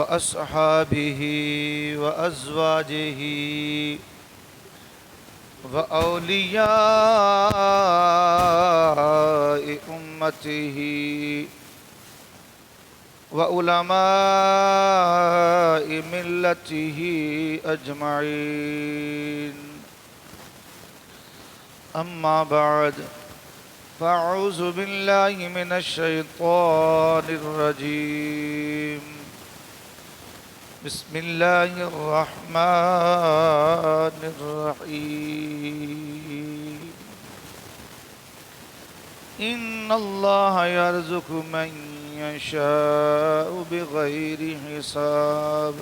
وأصحابه وأزواجه وأولياء أمته وعلماء ملته أجمعين. أما بعد، فأعوذ بالله من الشيطان الرجيم. بسم الله الرحمن الرحيم. إن الله يرزق من يشاء بغير حساب.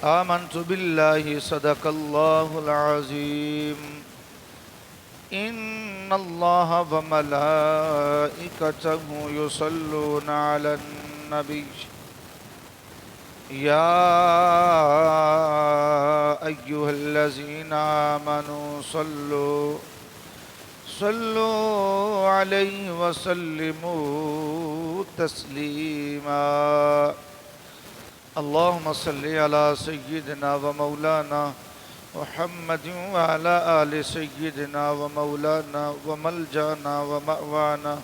آمنت بالله صدق الله العظيم. إن الله وملائكته يصلون على النبي يا أيها الذين آمنوا صلوا عليه وسلموا تسليما. اللهم صل على سيدنا ومولانا محمد وعلى آل سيدنا ومولانا وملجانا ومأوانا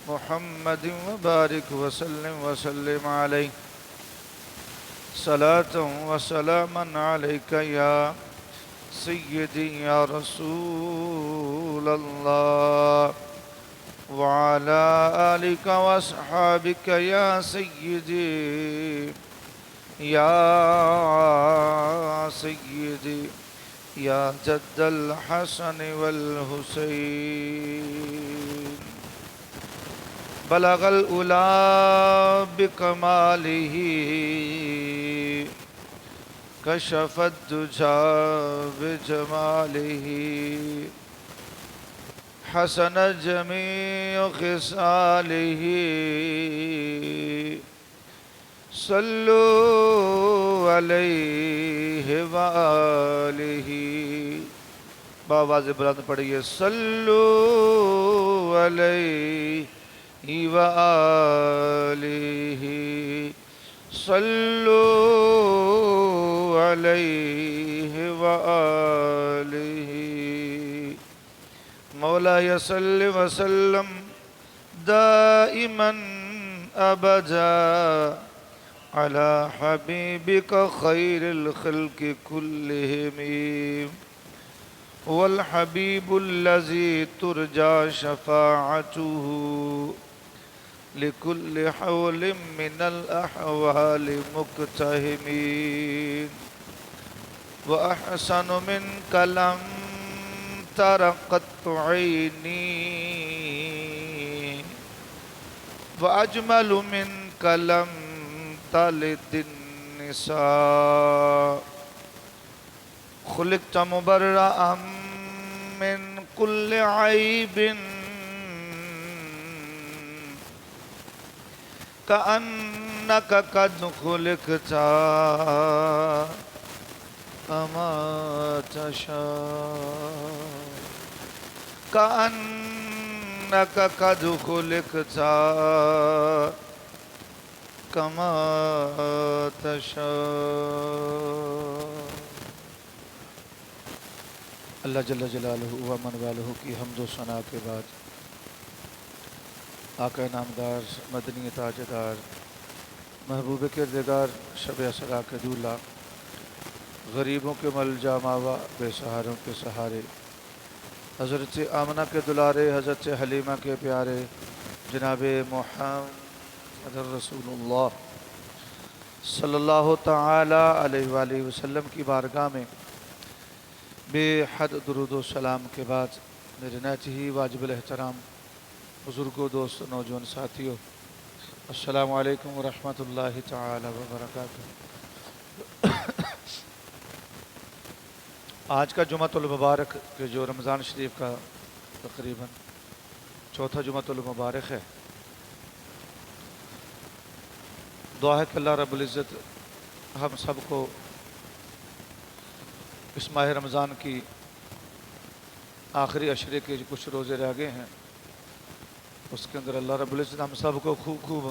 محمد وبارك وسلم عليه صلاة وسلاما عليك يا سيدي يا رسول الله، وعلى آلك وأصحابك يا سيدي يا سيدي يا جد الحسن والحسين. بلغ الأولى بكماله كشف الدجى بجماله حسن جميع خصاله. صلوا علیہ وآلہ. بآواز بلند پڑھیے، صلوا علیہ وآلہ، صلوا علیہ وآلہ. مولاي صل وسلم دائما أبدا على حبيبك خير الخلق كلهم، والحبيب الذي ترجى شفاعته لكل حول من الأحوال مقتحمين. وأحسن منك لم تر قط عيني، وأجمل منك لم تلد النساء. خلقت مبرأ من كل عيب كأنك قد خلقت كما تشاء، كأنك قد خلقت كما تشاء. اللہ جل جلالہ و من والہ کی حمد و ثنا کے بعد آقا نامدار مدنی تاجدار محبوب کردگار شب اسرا کے دولہ، غریبوں کے ملجا ماوا بے سہاروں کے سہارے، حضرت آمنہ کے دلارے، حضرت حلیمہ کے پیارے، جناب محمد رسول اللہ صلی اللہ تعالی علیہ وآلہ وسلم کی بارگاہ میں بے حد درود و سلام کے بعد میرے نہایت واجب الاحترام بزرگوں، دوست، نوجوان ساتھیوں، السلام علیکم ورحمۃ اللہ تعالی وبرکاتہ. آج کا جمعۃ المبارک کہ جو رمضان شریف کا تقریباً چوتھا جمعۃ المبارک ہے، دعا ہے کہ اللہ رب العزت ہم سب کو اس ماہ رمضان کی آخری عشرے کے جو کچھ روزے رہ گئے ہیں اس کے اندر اللہ رب العزت ہم سب کو خوب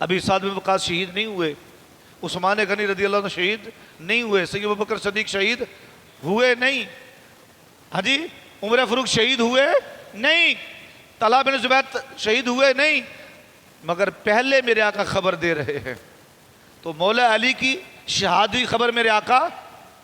ابھی سعد بن وقاص شہید نہیں ہوئے، عثمان غنی رضی اللہ عنہ شہید نہیں ہوئے، سیدنا ابوبکر صدیق شہید ہوئے نہیں، ہاں جی، عمر فاروق شہید ہوئے نہیں، طلحہ بن زبیر شہید ہوئے نہیں، مگر پہلے میرے آقا خبر دے رہے ہیں۔ تو مولا علی کی شہادی خبر میرے آقا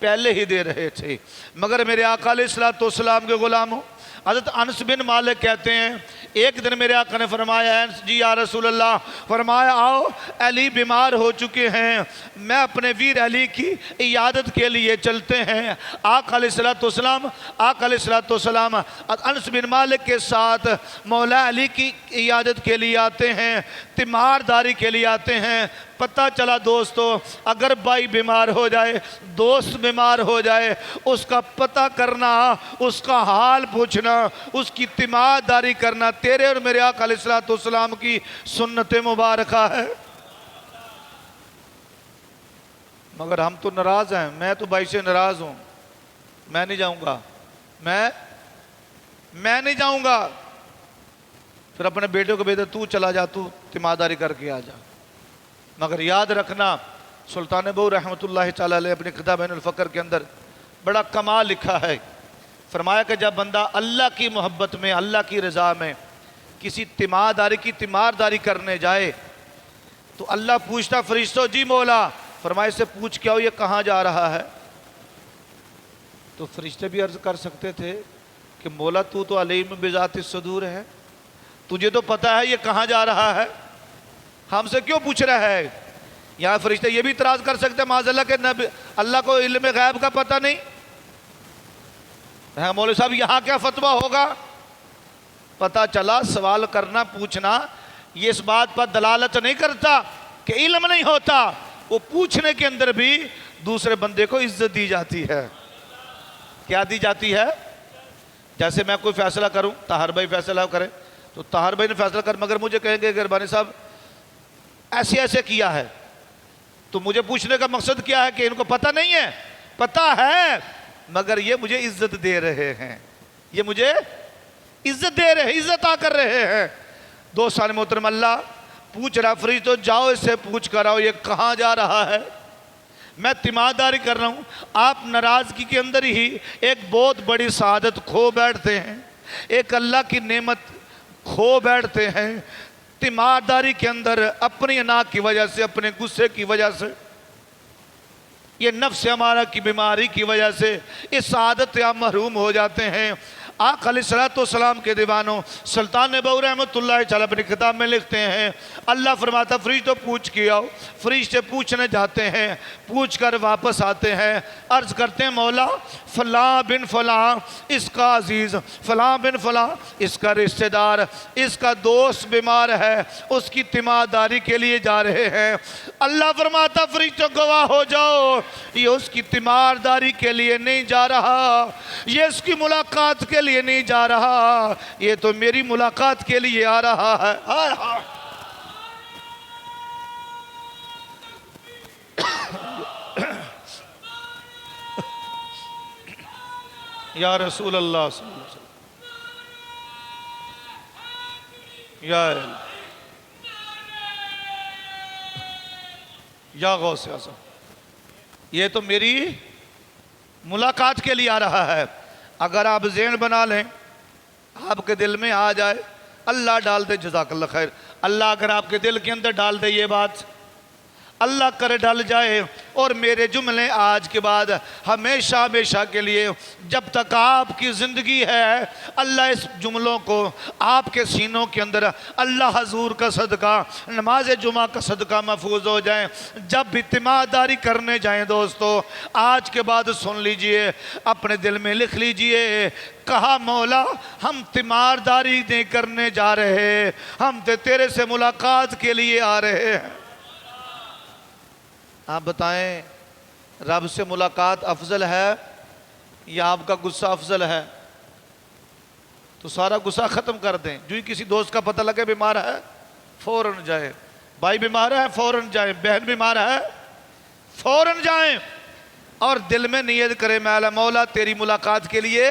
پہلے ہی دے رہے تھے، مگر میرے آقا علیہ السلام کے غلاموں، حضرت انس بن مالک کہتے ہیں ایک دن میرے آقا نے فرمایا انس جی یا رسول اللہ، فرمایا آؤ علی بیمار ہو چکے ہیں، میں اپنے ویر علی کی عیادت کے لیے چلتے ہیں۔ آقا علیہ السلام انس بن مالک کے ساتھ مولا علی کی عیادت کے لیے آتے ہیں، تیمارداری کے لیے آتے ہیں۔ پتہ چلا دوستو، اگر بھائی بیمار ہو جائے، دوست بیمار ہو جائے، اس کا پتہ کرنا، اس کا حال پوچھنا، اس کی تیمارداری کرنا تیرے اور میرے آقا علیہ السلام کی سنت مبارکہ ہے۔ مگر ہم تو ناراض ہیں، میں تو بھائی سے ناراض ہوں، میں نہیں جاؤں گا، میں نہیں جاؤں گا۔ پھر اپنے بیٹے کو بھیجا تو چلا جا، تو تیمارداری کر کے آ جا۔ مگر یاد رکھنا، سلطان بہو رحمۃ اللہ تعالی علیہ اپنے کتاب بین الفقر کے اندر بڑا کمال لکھا ہے، فرمایا کہ جب بندہ اللہ کی محبت میں، اللہ کی رضا میں کسی تیمارداری کرنے جائے تو اللہ پوچھتا فرشتوں جی مولا، فرمائے سے پوچھ کیا ہو یہ کہاں جا رہا ہے؟ تو فرشتے بھی عرض کر سکتے تھے کہ مولا تو علیم بذات الصدور ہے، تجھے تو پتہ ہے یہ کہاں جا رہا ہے، ہم سے کیوں پوچھ رہا ہے؟ یہاں فرشتے یہ بھی اعتراض کر سکتے معاذ اللہ کہ اللہ کو علم غیب کا پتہ نہیں، مولوی صاحب یہاں کیا فتویٰ ہوگا؟ پتہ چلا سوال کرنا، پوچھنا یہ اس بات پر دلالت نہیں کرتا کہ علم نہیں ہوتا، وہ پوچھنے کے اندر بھی دوسرے بندے کو عزت دی جاتی ہے۔ کیا دی جاتی ہے؟ جیسے میں کوئی فیصلہ کروں، طاہر بھائی فیصلہ کرے تو طاہر بھائی نے فیصلہ کر، مگر مجھے کہیں گے گربانی صاحب ایسے کیا ہے، تو مجھے پوچھنے کا مقصد کیا ہے کہ ان کو پتہ نہیں ہے؟ پتہ ہے، مگر یہ مجھے عزت دے رہے ہیں، یہ مجھے عزت دے رہے ہیں، عزت آ کر رہے ہیں۔ دوستان محترم، اللہ پوچھ رہا فرشت تو جاؤ اس سے پوچھ کر آؤ یہ کہاں جا رہا ہے، میں تیمارداری کر رہا ہوں۔ آپ ناراضگی کے اندر ہی ایک بہت بڑی سعادت کھو بیٹھتے ہیں، ایک اللہ کی نعمت کھو بیٹھتے ہیں، تیمارداری کے اندر اپنی انا کی وجہ سے، اپنے غصے کی وجہ سے، یہ نفس ہمارا کی بیماری کی وجہ سے اس سعادت سے آپ محروم ہو جاتے ہیں۔ آقا علیہ السلام کے دیوانوں، سلطان بہو رحمۃ اللہ تعالیٰ اپنی کتاب میں لکھتے ہیں، اللہ فرماتا فرشتوں پوچھ کے آؤ، فرشتے پوچھنے جاتے ہیں، پوچھ کر واپس آتے ہیں، عرض کرتے ہیں مولا فلاں بن فلاں اس کا عزیز، فلاں بن فلاں اس کا رشتہ دار، اس کا دوست بیمار ہے، اس کی تیمارداری کے لیے جا رہے ہیں۔ اللہ فرماتا فرشتوں گواہ ہو جاؤ، یہ اس کی تیمارداری کے لیے نہیں جا رہا، یہ اس کی ملاقات کے لیے نہیں جا رہا، یہ تو میری ملاقات کے لیے آ رہا ہے۔ یا رسول اللہ صلی اللہ علیہ وسلم، یا یا غوث اعظم، یہ تو میری ملاقات کے لیے آ رہا ہے۔ اگر آپ ذہن بنا لیں، آپ کے دل میں آ جائے، اللہ ڈال دے، جزاک اللہ خیر، اللہ اگر آپ کے دل کے اندر ڈال دے یہ بات، اللہ کرے ڈال جائے، اور میرے جملے آج کے بعد ہمیشہ ہمیشہ کے لیے جب تک آپ کی زندگی ہے، اللہ اس جملوں کو آپ کے سینوں کے اندر اللہ حضور کا صدقہ، نماز جمعہ کا صدقہ محفوظ ہو جائیں۔ جب بھی تیمارداری کرنے جائیں دوستو، آج کے بعد سن لیجئے، اپنے دل میں لکھ لیجئے، کہا مولا ہم تیمارداری نہیں کرنے جا رہے، ہم تیرے سے ملاقات کے لیے آ رہے ہیں۔ آپ بتائیں رب سے ملاقات افضل ہے یا آپ کا غصہ افضل ہے؟ تو سارا غصہ ختم کر دیں، جو ہی کسی دوست کا پتہ لگے بیمار ہے فوراً جائیں، بھائی بیمار ہے فوراً جائیں، بہن بیمار ہے فوراً جائیں، اور دل میں نیت کرے میں مولا تیری ملاقات کے لیے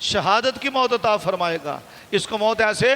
شہادت کی موت عطا فرمائے گا، اس کو موت ایسے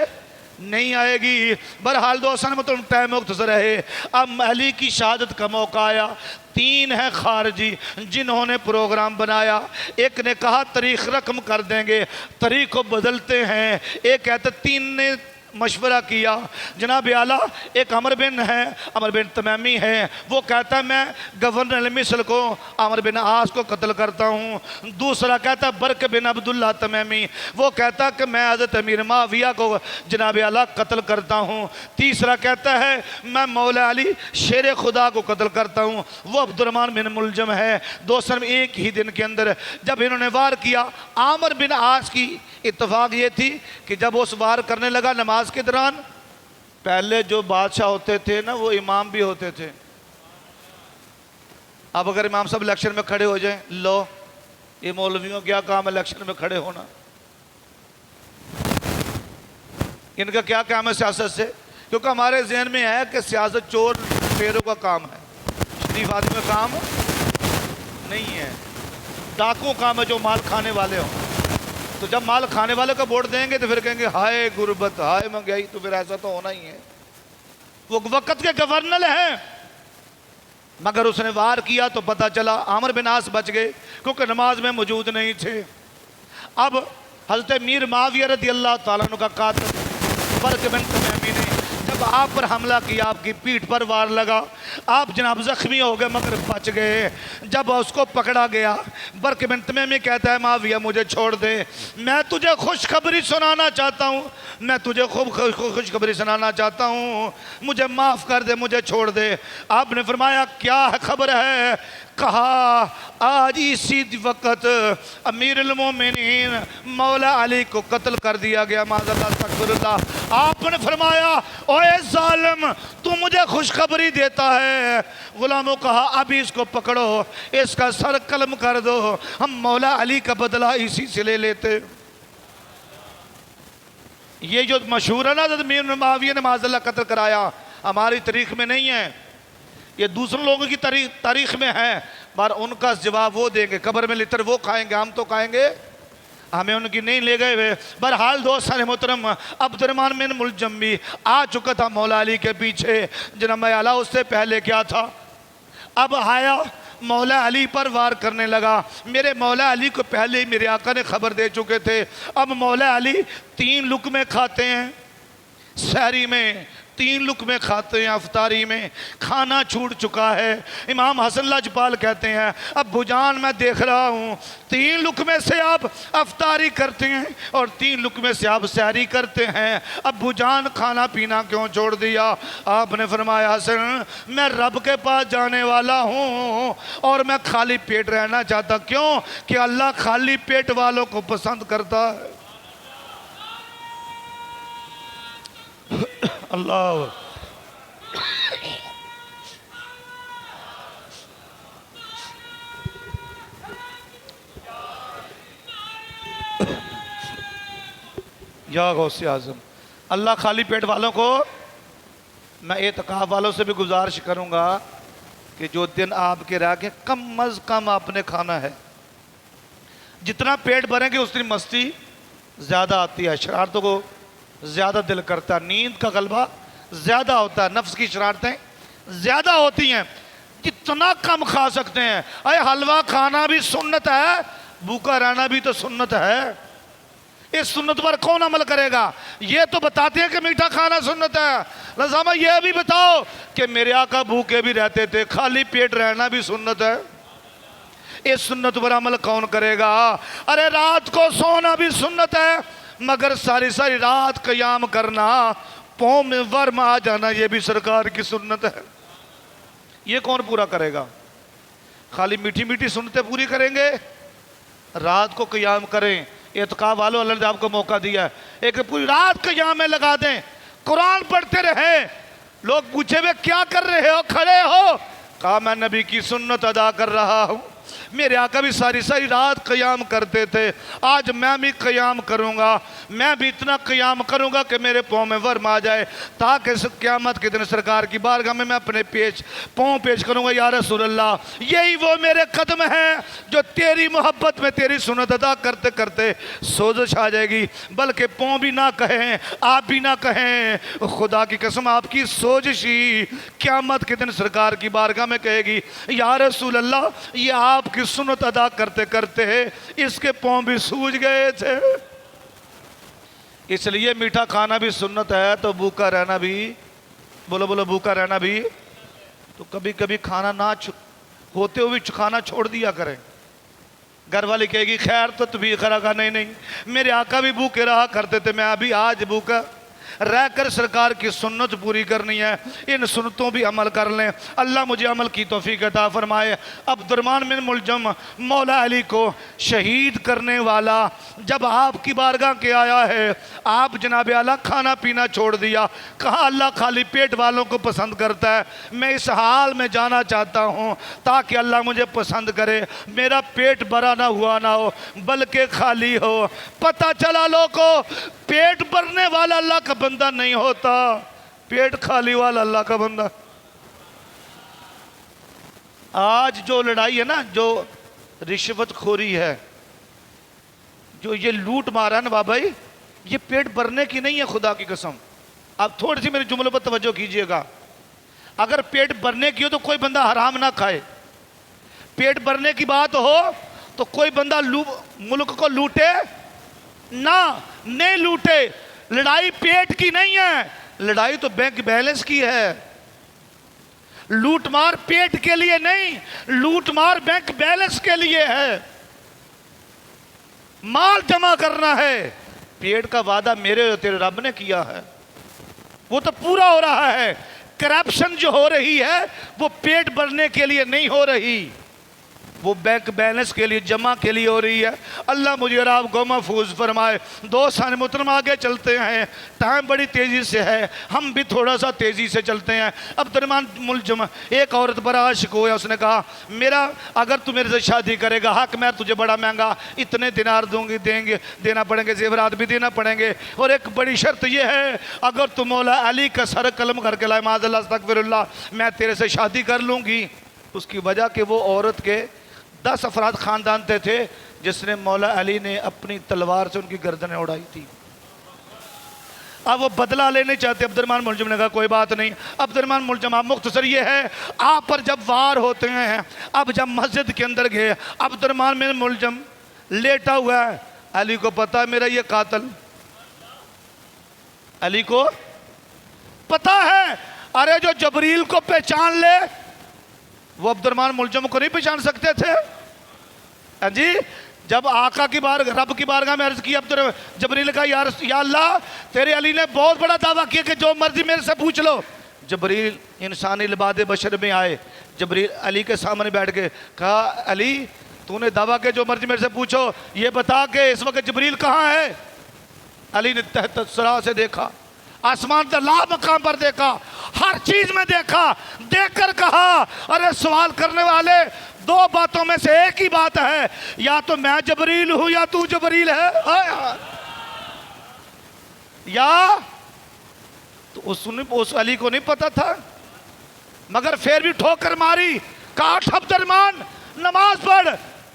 نہیں آئے گی۔ بہرحال دوستان مطلب ٹائم مختصر ہے، اب علی کی شہادت کا موقع آیا۔ 3 ہیں خارجی جنہوں نے پروگرام بنایا، ایک نے کہا تاریخ رقم کر دیں گے، تاریخ کو بدلتے ہیں، ایک کہتا 3 نے مشورہ کیا، جناب اعلیٰ ایک عمر بن تمیمی ہے، وہ کہتا ہے میں گورنر مصر کو عمر بن عاص کو قتل کرتا ہوں۔ دوسرا کہتا ہے برق بن عبداللہ تمیمی، وہ کہتا ہے کہ میں حضرت امیر معاویہ کو جناب اعلیٰ قتل کرتا ہوں۔ تیسرا کہتا ہے میں مولا علی شیر خدا کو قتل کرتا ہوں، وہ عبد الرحمن بن ملجم ہے۔ دوستاً ایک ہی دن کے اندر جب انہوں نے وار کیا، عامر بن عاص کی اتفاق یہ تھی کہ جب اس وار کرنے لگا نماز کے دوران، پہلے جو بادشاہ ہوتے تھے نا وہ امام بھی ہوتے تھے۔ اب اگر امام صاحب الیکشن میں کھڑے ہو جائیں، لو یہ مولویوں کیا کام الیکشن میں کھڑے ہونا، ان کا کیا کام ہے سیاست سے؟ کیونکہ ہمارے ذہن میں ہے کہ سیاست چور پیروں کا کام ہے، شریف آدمی کا کام نہیں ہے، ڈاکوں کام ہے جو مال کھانے والے ہوں۔ تو جب مال کھانے والے کا ووٹ دیں گے تو پھر کہیں گے ہائے غربت، ہائے مہنگائی، تو پھر ایسا تو ہونا ہی ہے۔ وہ وقت کے گورنر ہیں، مگر اس نے وار کیا تو پتہ چلا عامر بن عاص بچ گئے کیونکہ نماز میں موجود نہیں تھے۔ اب حضرت امیر معاویہ رضی اللہ تعالیٰ عنہ کا قاتل برق بن تمیمی نے جب آپ پر حملہ کیا، آپ کی پیٹھ پر وار لگا، آپ جناب زخمی ہو گئے مگر بچ گئے۔ جب اس کو پکڑا گیا، برق بن تمیمی کہتا ہے معاویہ مجھے چھوڑ دے، میں تجھے خوشخبری سنانا چاہتا ہوں، میں تجھے خوشخبری سنانا چاہتا ہوں، مجھے معاف کر دے، مجھے چھوڑ دے۔ آپ نے فرمایا کیا خبر ہے؟ کہا آج اسی وقت امیر المومنین مولا علی کو قتل کر دیا گیا، معاذ اللہ استغفر اللہ۔ آپ نے فرمایا اوے ظالم تو مجھے خوشخبری دیتا ہے؟ غلاموں کہا ابھی اس کو پکڑو، اس کا سر قلم کر دو، ہم مولا علی کا بدلہ اسی سے لے لیتے۔ یہ جو مشہور ہے نا حضرت امیر معاویہ نے معاذ اللہ قتل کرایا، ہماری تاریخ میں نہیں ہے، یہ دوسرے لوگوں کی تاریخ میں ہے، پر ان کا جواب وہ دیں گے، قبر میں لتر وہ کھائیں گے، ہم تو کھائیں گے، ہمیں ان کی نہیں لے گئے ہوئے۔ بہرحال دوستان محترم عبد الرحمن بن ملجم بھی آ چکا تھا مولا علی کے پیچھے، جناب اعلیٰ اس سے پہلے کیا تھا؟ اب آیا مولا علی پر وار کرنے لگا۔ میرے مولا علی کو پہلے ہی میرے آقا نے خبر دے چکے تھے۔ اب مولا علی 3 لقمے کھاتے ہیں سحری میں، 3 لقمے کھاتے ہیں افطاری میں، کھانا چھوٹ چکا ہے۔ امام حسن لاجپال کہتے ہیں ابو جان میں دیکھ رہا ہوں 3 لقمے سے آپ افطاری کرتے ہیں اور 3 لقمے سے آپ سحری کرتے ہیں، ابو جان کھانا پینا کیوں چھوڑ دیا؟ آپ نے فرمایا حسن میں رب کے پاس جانے والا ہوں اور میں خالی پیٹ رہنا چاہتا، کیوں کہ اللہ خالی پیٹ والوں کو پسند کرتا ہے۔ اللہ یا غوث اعظم، اللہ خالی پیٹ والوں کو، میں اعتکاف والوں سے بھی گزارش کروں گا کہ جو دن آپ کے رہ گئے کم از کم آپ نے کھانا ہے، جتنا پیٹ بھریں گے اتنی مستی زیادہ آتی ہے، شرارتوں کو زیادہ دل کرتا ہے، نیند کا غلبہ زیادہ ہوتا ہے، نفس کی شرارتیں زیادہ ہوتی ہیں، جتنا کم کھا سکتے ہیں۔ اے حلوہ کھانا بھی سنت ہے، بھوکا رہنا بھی تو سنت ہے، اس سنت پر کون عمل کرے گا؟ یہ تو بتاتے ہیں کہ میٹھا کھانا سنت ہے، لازمہ یہ بھی بتاؤ کہ میرے آقا بھوکے بھی رہتے تھے، خالی پیٹ رہنا بھی سنت ہے، اس سنت پر عمل کون کرے گا؟ ارے رات کو سونا بھی سنت ہے، مگر ساری ساری رات قیام کرنا، پاؤں میں ورم آ جانا، یہ بھی سرکار کی سنت ہے۔ یہ کون پورا کرے گا؟ خالی میٹھی میٹھی سنتیں پوری کریں گے؟ رات کو قیام کریں، اعتکاف والوں اللہ نے آپ کو موقع دیا ہے، ایک پوری رات قیام میں لگا دیں، قرآن پڑھتے رہیں۔ لوگ پوچھے ہوئے کیا کر رہے ہو؟ کھڑے ہو؟ کہا میں نبی کی سنت ادا کر رہا ہوں۔ میرے آقا بھی ساری ساری رات قیام کرتے تھے. آج میں بھی قیام کروں گا, میں بھی اتنا قیام کروں گا کہ میرے پاؤں میں ورم آ جائے, تاکہ قیامت کے دن سرکار کی بارگاہ میں اپنے پاؤں پیش کروں گا, یا رسول اللہ یہی وہ میرے قدم ہیں جو تیری محبت میں تیری سنت ادا کرتے کرتے سوزش آ جائے گی. بلکہ پاؤں بھی نہ کہیں, آپ بھی نہ کہیں, خدا کی قسم آپ کی سوزش ہی قیامت کے دن سرکار کی بارگاہ میں کہے گی یا رسول اللہ یہ آپ کی سنت ادا کرتے کرتے اس کے پاؤں بھی سوج گئے تھے. اس لیے میٹھا کھانا بھی سنت ہے, تو بھوکا رہنا بھی, بولو بولو بھوکا رہنا بھی, تو کبھی کبھی کھانا نہ ہوتے ہوئے کھانا چھوڑ دیا کریں. گھر والی کہے گی خیر تو بھی کرا گا, نہیں نہیں میرے آقا بھی بھوکے رہا کرتے تھے, میں ابھی آج بھوکا رہ کر سرکار کی سنت پوری کرنی ہے, ان سنتوں بھی عمل کر لیں. اللہ مجھے عمل کی توفیق عطا فرمائے. عبد الرحمن بن ملجم مولا علی کو شہید کرنے والا جب آپ کی بارگاہ کے آیا ہے, آپ جناب اعلیٰ کھانا پینا چھوڑ دیا, کہا اللہ خالی پیٹ والوں کو پسند کرتا ہے, میں اس حال میں جانا چاہتا ہوں تاکہ اللہ مجھے پسند کرے, میرا پیٹ بھرا نہ ہوا نہ ہو بلکہ خالی ہو. پتہ چلا لوگوں پیٹ بھرنے والا اللہ کا بندہ نہیں ہوتا, پیٹ خالی والا اللہ کا بندہ. آج جو لڑائی ہے نا, جو رشوت خوری ہے, جو یہ لوٹ مارا نا بابائی, یہ پیٹ بھرنے کی نہیں ہے خدا کی قسم. آپ تھوڑی سی میرے جملوں پر توجہ کیجئے گا. اگر پیٹ بھرنے کی ہو تو کوئی بندہ حرام نہ کھائے, پیٹ بھرنے کی بات ہو تو کوئی بندہ ملک کو لوٹے نہ, نہیں لوٹے. لڑائی پیٹ کی نہیں ہے, لڑائی تو بینک بیلنس کی ہے. لوٹ مار پیٹ کے لیے نہیں, لوٹ مار بینک بیلنس کے لیے ہے. مال جمع کرنا ہے, پیٹ کا وعدہ میرے اور تیرے رب نے کیا ہے, وہ تو پورا ہو رہا ہے. کرپشن جو ہو رہی ہے وہ پیٹ بھرنے کے لیے نہیں ہو رہی, وہ بینک بیلنس کے لیے جمع کے لیے ہو رہی ہے. اللہ مجھے اور آپ کو محفوظ فرمائے. دوستان محترم آگے چلتے ہیں, ٹائم بڑی تیزی سے ہے, ہم بھی تھوڑا سا تیزی سے چلتے ہیں. عبد الرحمن ملجم ایک عورت پر عاشق ہوا, اس نے کہا میرا اگر تو میرے سے شادی کرے گا حق میں تجھے بڑا مہنگا اتنے دینار دوں گی, دینا پڑیں گے, زیورات بھی دینا پڑیں گے, اور ایک بڑی شرط یہ ہے اگر تو مولا علی کا سر قلم کر کے لائے معاذ اللہ استغفر اللہ میں تیرے سے شادی کر لوں گی. اس کی وجہ کہ وہ عورت کے 10 افراد خاندان تھے جس نے مولا علی نے اپنی تلوار سے ان کی گردنیں اڑائی تھی. اب وہ بدلہ لینے چاہتے. عبد الرحمن ملجم نے کہا کوئی بات نہیں. عبد الرحمن ملجم آپ مختصر یہ ہے, آپ پر جب وار ہوتے ہیں, اب جب مسجد کے اندر گئے, عبد الرحمن ملجم لیٹا ہوا ہے, علی کو پتا ہے میرا یہ قاتل, علی کو پتا ہے. ارے جو جبریل کو پہچان لے وہ عبد الرحمن ملجم کو نہیں پہچان سکتے تھے جی. جب آقا کی رب کی بارگاہ میں عرض کی جبریل کا یا اللہ تیرے علی نے بہت بڑا دعویٰ کیا کہ جو مرضی میرے سے پوچھ لو. جبریل انسانی لباد بشر میں آئے, جبریل علی کے سامنے بیٹھ کے کہا علی تو نے دعویٰ کہ جو مرضی میرے سے پوچھو, یہ بتا کہ اس وقت جبریل کہاں ہے. علی نے تحت سرا سے دیکھا, آسمان سے لا مقام پر دیکھا, ہر چیز میں دیکھا, دیکھ کر کہا ارے سوال کرنے والے دو باتوں میں سے ایک ہی بات ہے, یا تو میں جبریل ہوں یا تو جبریل ہے. یا تو اس علی کو نہیں پتا تھا مگر پھر بھی ٹھوکر ماری, کہا عبد الرحمن نماز پڑھ.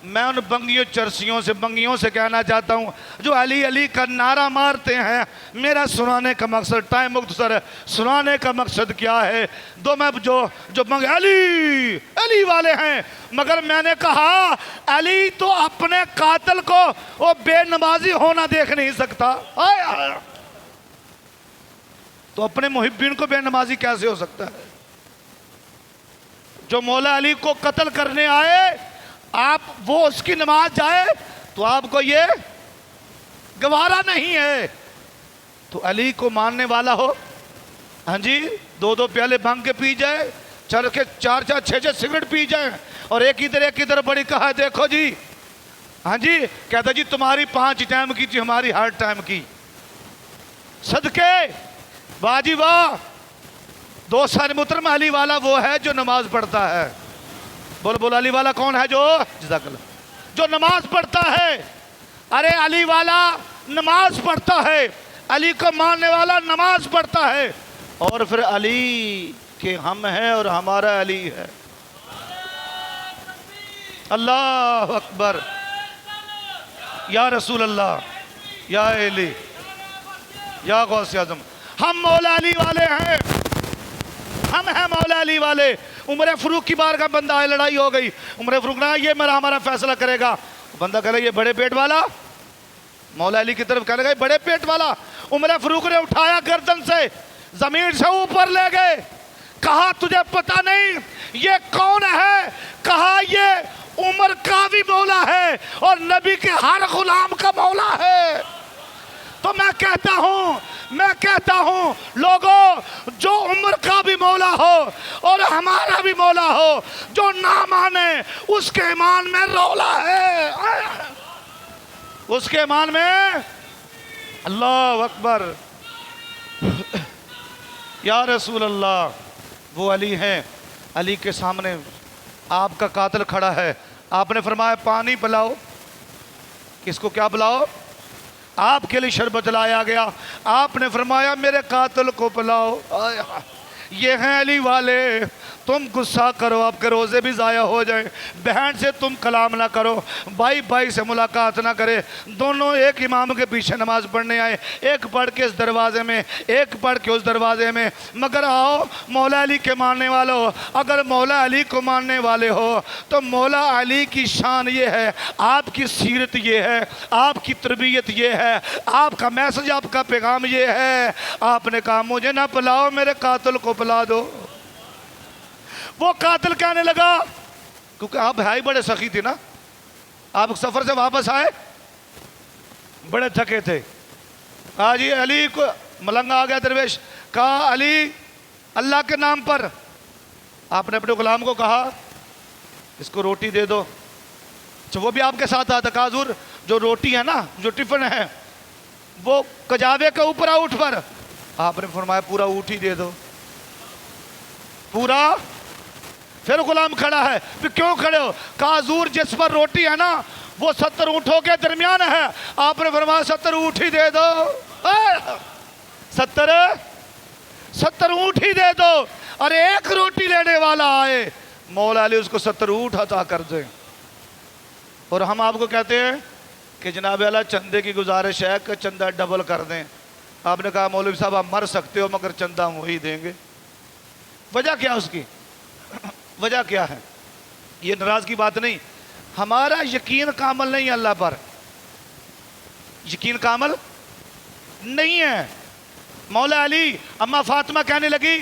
میں ان بنگیوں چرسیوں سے بنگیوں سے کہنا چاہتا ہوں جو علی علی کا نعرہ مارتے ہیں, میرا سنانے کا مقصد ٹائم مختصر ہے, سنانے کا مقصد کیا ہے. دو میں جو علی علی والے ہیں, مگر میں نے کہا علی تو اپنے قاتل کو وہ بے نمازی ہونا دیکھ نہیں سکتا, تو اپنے محبین کو بے نمازی کیسے ہو سکتا ہے. جو مولا علی کو قتل کرنے آئے آپ وہ اس کی نماز جائے تو آپ کو یہ گوارا نہیں ہے. تو علی کو ماننے والا ہو, ہاں جی 2 پیالے بھنگ کے پی جائے, 4 6 سگریٹ پی جائیں, اور ایک ادھر بڑی کہا دیکھو جی, ہاں جی کہتا جی تمہاری 5 ٹائم کی تھی ہماری ہر ٹائم کی, صدقے واہ جی واہ. 2 سال محترم علی والا وہ ہے جو نماز پڑھتا ہے. بول بول علی والا کون ہے جو جزاک اللہ جو نماز پڑھتا ہے. ارے علی والا نماز پڑھتا ہے, علی کو ماننے والا نماز پڑھتا ہے, اور پھر علی کے ہم ہیں اور ہمارا علی ہے. اللہ اکبر, یا رسول اللہ, یا علی, یا غوث اعظم. ہم مولا علی والے ہیں, ہم ہیں مولا علی والے. عمر فاروق کی بارگاہ بندہ آئے, لڑائی ہو گئی. عمر فاروق نے یہ ہمارا فیصلہ کرے گا. بندہ کہہ رہا یہ بڑے پیٹ والا, مولا علی کی طرف کہنے لگا بڑے پیٹ والا. عمر فاروق نے اٹھایا گردن سے, زمین سے اوپر لے گئے. کہا تجھے پتہ نہیں یہ کون ہے؟ کہا یہ عمر کا بھی مولا ہے اور نبی کے ہر غلام کا مولا ہے. تو میں کہتا ہوں لوگوں, جو عمر کا بھی مولا ہو اور ہمارا بھی مولا ہو, جو نہ مانے اس کے ایمان میں رولا ہے, اس کے ایمان میں. اللہ اکبر, یا رسول اللہ. وہ علی ہیں, علی کے سامنے آپ کا قاتل کھڑا ہے. آپ نے فرمایا پانی پلاؤ. کس کو کیا پلاؤ؟ آپ کے لیے شربت لایا گیا. آپ نے فرمایا میرے قاتل کو پلاؤ. یہ ہیں علی والے. تم غصہ کرو, آپ کے روزے بھی ضائع ہو جائیں. بہن سے تم کلام نہ کرو, بھائی بھائی سے ملاقات نہ کرے. دونوں ایک امام کے پیچھے نماز پڑھنے آئے, ایک پڑھ کے اس دروازے میں, ایک پڑھ کے اس دروازے میں. مگر آؤ مولا علی کے ماننے والے ہو, اگر مولا علی کو ماننے والے ہو تو مولا علی کی شان یہ ہے, آپ کی سیرت یہ ہے, آپ کی تربیت یہ ہے, آپ کا میسج, آپ کا پیغام یہ ہے. آپ نے کہا مجھے نہ پلاؤ, میرے قاتل کو پلا دو. وہ قاتل کہنے لگا, کیونکہ آپ بھائی بڑے سخی تھے نا, آپ سفر سے واپس آئے بڑے تھکے تھے. کہا جی علی کو, ملنگ آ گیا درویش, کہا علی اللہ کے نام پر. آپ نے اپنے غلام کو کہا اس کو روٹی دے دو. اچھا وہ بھی آپ کے ساتھ آتا. کہا حضور جو روٹی ہے نا, جو ٹفن ہے وہ کجاوے کے اوپر اونٹ پر. آپ نے فرمایا پورا اونٹ ہی دے دو, پورا. پھر غلام کھڑا ہے, پھر کیوں کھڑے ہو؟ کہا حضور جس پر روٹی ہے نا وہ 70 اونٹوں کے درمیان ہے. آپ نے فرمایا 70 اونٹ ہی دے دو. 70 اونٹ ہی دے دو. اور ایک روٹی لینے والا آئے, مولا علی اس کو 70 اونٹ عطا کر دیں. اور ہم آپ کو کہتے ہیں کہ جناب اعلیٰ چندے کی گزارش ہے کہ چندہ ڈبل کر دیں. آپ نے کہا مولوی صاحب آپ مر سکتے ہو مگر چندہ ہم وہی دیں گے. وجہ کیا اس کی؟ وجہ کیا ہے؟ یہ ناراض کی بات نہیں, ہمارا یقین کامل نہیں ہے اللہ پر, یقین کامل نہیں ہے. مولا علی, اما فاطمہ کہنے لگی,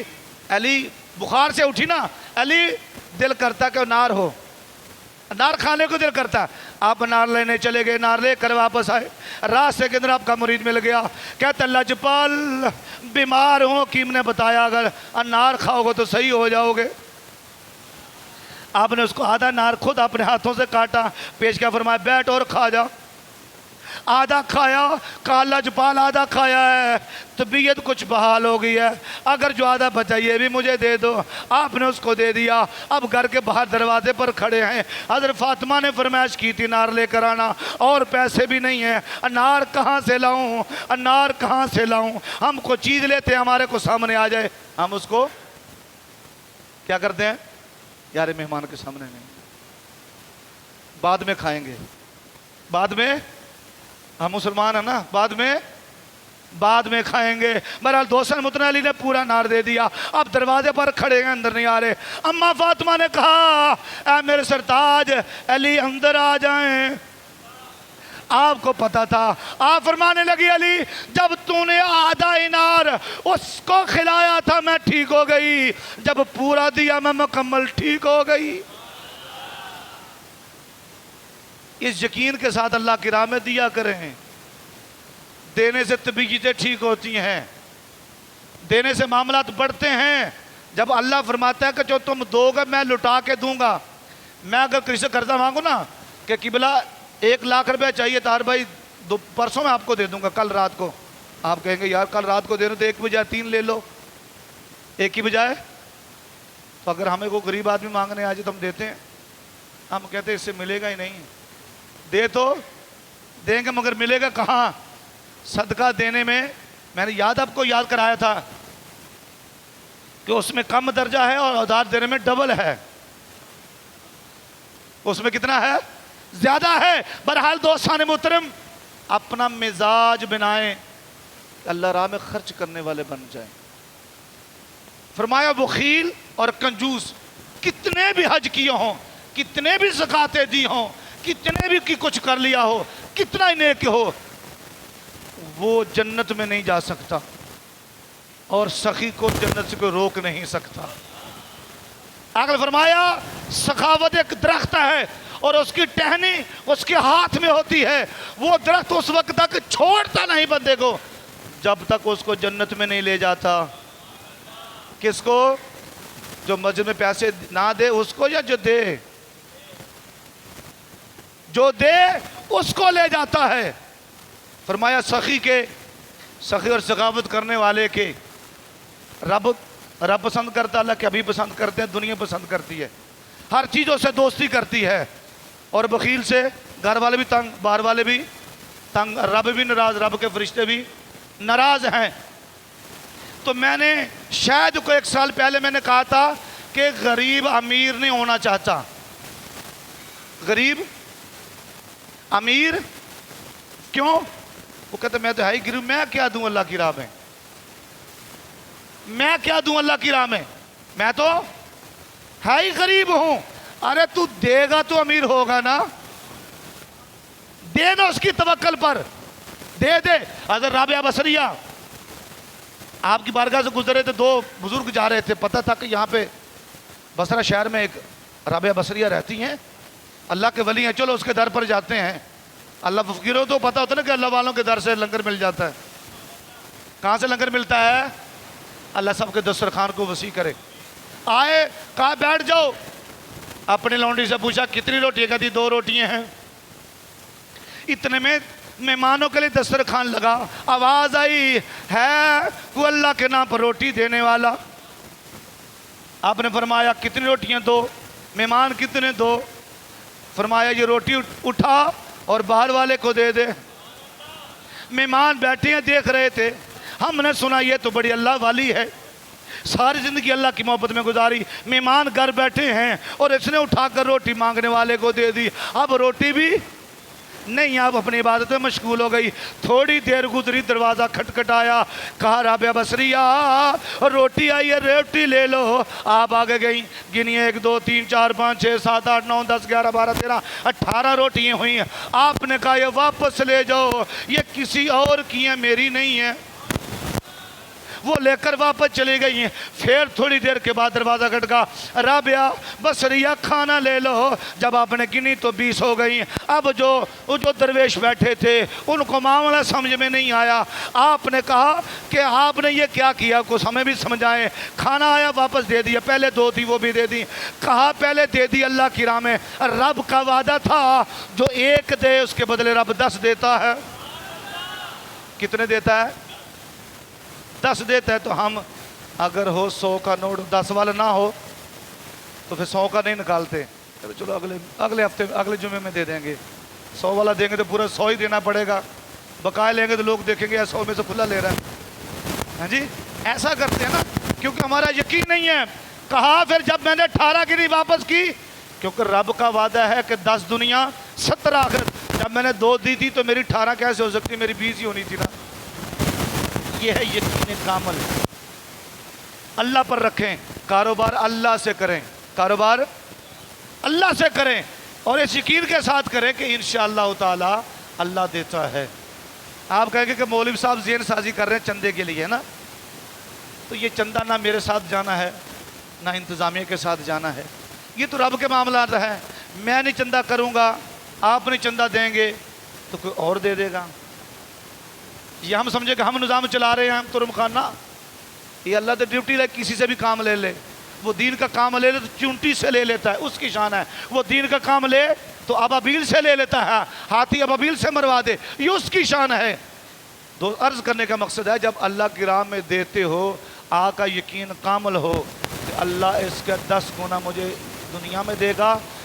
علی بخار سے اٹھی نا, علی دل کرتا کہ انار ہو, انار کھانے کو دل کرتا. آپ انار لینے چلے گئے, انار لے کر واپس آئے. راستے کے اندر آپ کا مرید مل گیا, کہتا اللہ جپال بیمار ہوں, حکیم نے بتایا اگر انار کھاؤ گے تو صحیح ہو جاؤ گے. آپ نے اس کو آدھا انار خود اپنے ہاتھوں سے کاٹا, پیش کیا, فرمایا بیٹھ اور کھا جا. آدھا کھایا, کہا اللہ جپال آدھا کھایا ہے, طبیعت کچھ بحال ہو گئی ہے, اگر جو آدھا بچا یہ بھی مجھے دے دو. آپ نے اس کو دے دیا. اب گھر کے باہر دروازے پر کھڑے ہیں. حضرت فاطمہ نے فرمائش کی تھی انار لے کر آنا, اور پیسے بھی نہیں ہیں, انار کہاں سے لاؤں, انار کہاں سے لاؤں. ہم کو چیز لیتے ہیں, ہمارے کو سامنے آ جائے, ہم اس کو کیا کرتے ہیں, یار مہمان کے سامنے نہیں, بعد میں کھائیں گے, بعد میں, ہم مسلمان ہیں نا, بعد میں کھائیں گے. بہرحال دوسرے متنا علی نے پورا نار دے دیا. اب دروازے پر کھڑے ہیں, اندر نہیں آ رہے. اما فاطمہ نے کہا اے میرے سرتاج علی اندر آ جائیں. آپ کو پتا تھا. آپ فرمانے لگی علی جب تو نے آدھا انار اس کو کھلایا تھا میں ٹھیک ہو گئی, جب پورا دیا میں مکمل ٹھیک ہو گئی. اس یقین کے ساتھ اللہ کی راہ میں دیا کریں. دینے سے طبیعتیں ٹھیک ہوتی ہیں, دینے سے معاملات بڑھتے ہیں. جب اللہ فرماتا ہے کہ جو تم دو گے میں لٹا کے دوں گا. میں اگر کسی سے قرضہ مانگوں نا کہ قبلہ 1 لاکھ روپے چاہیے تار بھائی, پرسوں میں آپ کو دے دوں گا, کل رات کو. آپ کہیں گے یار کل رات کو دے دوں تو 1 بجائے 3 لے لو, 1 کی بجائے. تو اگر ہمیں کوئی غریب آدمی مانگنے آ جائے تو ہم دیتے ہیں. ہم کہتے ہیں اس سے ملے گا ہی نہیں، دے تو دیں گے مگر ملے گا کہاں؟ صدقہ دینے میں نے آپ کو یاد کرایا تھا کہ اس میں کم درجہ ہے اور ادھار دینے میں ڈبل ہے. اس میں کتنا ہے؟ زیادہ ہے. بہرحال دوستان محترم، اپنا مزاج بنائیں، اللہ راہ میں خرچ کرنے والے بن جائیں. فرمایا بخیل اور کنجوس کتنے بھی حج کیے ہوں، کتنے بھی زکاتیں دی ہوں، کتنے بھی کی کچھ کر لیا ہو، کتنا ہی نیک ہو، وہ جنت میں نہیں جا سکتا، اور سخی کو جنت سے کوئی روک نہیں سکتا. آگے فرمایا سخاوت ایک درخت ہے اور اس کی ٹہنی اس کے ہاتھ میں ہوتی ہے. وہ درخت اس وقت تک چھوڑتا نہیں بندے کو جب تک اس کو جنت میں نہیں لے جاتا. کس کو؟ جو مسجد میں پیسے نہ دے اس کو، یا جو دے؟ جو دے اس کو لے جاتا ہے. فرمایا سخی اور سخاوت کرنے والے کے رب پسند کرتا، اللہ کے حبیب پسند کرتے ہیں، دنیا پسند کرتی ہے، ہر چیزوں سے دوستی کرتی ہے. اور بخیل سے گھر والے بھی تنگ، باہر والے بھی تنگ، رب بھی ناراض، رب کے فرشتے بھی ناراض ہیں. تو میں نے شاید کو 1 سال پہلے میں نے کہا تھا کہ غریب امیر نہیں ہونا چاہتا. غریب امیر کیوں؟ وہ کہتا میں تو ہے ہی غریب، میں کیا دوں اللہ کی راہ میں، میں کیا دوں اللہ کی راہ میں، میں تو ہے ہی غریب ہوں. ارے تو دے گا تو امیر ہوگا نا، دے نا اس کی توکل پر، دے. حضرت رابعہ بصریہ آپ کی بارگاہ سے گزرے تھے، 2 بزرگ جا رہے تھے، پتہ تھا کہ یہاں پہ بصرہ شہر میں ایک رابعہ بصریہ رہتی ہیں، اللہ کے ولی ہیں، چلو اس کے در پر جاتے ہیں. اللہ فقیروں تو پتہ ہوتا ہے نا کہ اللہ والوں کے در سے لنگر مل جاتا ہے. کہاں سے لنگر ملتا ہے؟ اللہ سب کے دسترخوان کو وسیع کرے. آئے، کہا بیٹھ جاؤ. اپنے لونڈی سے پوچھا کتنی روٹیاں؟ کہتی 2 روٹیاں ہیں. اتنے میں مہمانوں کے لیے دسترخوان لگا، آواز آئی ہے وہ اللہ کے نام پر روٹی دینے والا. آپ نے فرمایا کتنی روٹیاں؟ 2. مہمان کتنے؟ 2. فرمایا یہ روٹی اٹھا اور باہر والے کو دے دے. مہمان بیٹھے ہیں دیکھ رہے تھے، ہم نے سنا یہ تو بڑی اللہ والی ہے، ساری زندگی اللہ کی محبت میں گزاری. مہمان گھر بیٹھے ہیں اور اس نے اٹھا کر روٹی مانگنے والے کو دے دی. اب روٹی بھی نہیں، آپ اپنی عبادت میں مشغول ہو گئی. تھوڑی دیر گزری، دروازہ کھٹکھٹایا، کہا رابعہ بصریہ روٹی آئی ہے، روٹی لے لو. آپ آگے گئیں، گنی 1 2 3 4 5 6 7 8 9 10 11 12 13 18 روٹیاں ہوئی ہیں. آپ نے کہا یہ واپس لے جاؤ، یہ کسی اور کی ہیں، میری نہیں ہے. وہ لے کر واپس چلی گئی ہیں. پھر تھوڑی دیر کے بعد دروازہ کھٹکا، رابعہ بصریہ کھانا لے لو. جب آپ نے گنی تو 20 ہو گئی. اب جو درویش بیٹھے تھے ان کو معاملہ سمجھ میں نہیں آیا. آپ نے کہا کہ آپ نے یہ کیا کیا، کچھ ہمیں بھی سمجھائیں. کھانا آیا واپس دے دیا، پہلے 2 تھی وہ بھی دے دی. کہا پہلے دے دی اللہ کی راہ میں، رب کا وعدہ تھا جو 1 دے اس کے بدلے رب 10 دیتا ہے. کتنے دیتا ہے؟ 10 دیتا ہے. تو ہم اگر ہو 100 کا نوٹ 10 والا نہ ہو تو پھر 100 کا نہیں نکالتے، چلو اگلے ہفتے اگلے جمعے میں دے دیں گے. 100 والا دیں گے تو پورا 100 ہی دینا پڑے گا. بقائے لیں گے تو لوگ دیکھیں گے 100 میں سے کھلا لے رہا ہے. ہاں جی، ایسا کرتے ہیں نا کیونکہ ہمارا یقین نہیں ہے. کہا پھر جب میں نے 18 گنی واپس کی، کیونکہ رب کا وعدہ ہے کہ 10 دنیا 70 آخرت. جب میں نے 2 دی تھی تو میری 18 کیسے ہو سکتی؟ میری 20 ہی ہونی تھی نا. یہ ہے یقین کامل. اللہ پر رکھیں، کاروبار اللہ سے کریں، کاروبار اللہ سے کریں، اور اس یقین کے ساتھ کریں کہ انشاءاللہ تعالی اللہ دیتا ہے. آپ کہیں گے کہ مولوی صاحب ذہن سازی کر رہے ہیں چندے کے لیے نا، تو یہ چندہ نہ میرے ساتھ جانا ہے نہ انتظامیہ کے ساتھ جانا ہے. یہ تو رب کے معاملات ہیں. میں نہیں چندہ کروں گا، آپ نہیں چندہ دیں گے تو کوئی اور دے دے گا. یہ ہم سمجھے کہ ہم نظام چلا رہے ہیں ترم خانہ، یہ اللہ تو ڈیوٹی لے، کسی سے بھی کام لے لے. وہ دین کا کام لے لے تو چونٹی سے لے لیتا ہے، اس کی شان ہے. وہ دین کا کام لے تو ابابیل سے لے لیتا ہے، ہاتھی ابابیل سے مروا دے، یہ اس کی شان ہے. عرض کرنے کا مقصد ہے جب اللہ کی راہ میں دیتے ہو، آقا یقین کامل ہو کہ اللہ اس کا 10 گنا مجھے دنیا میں دے گا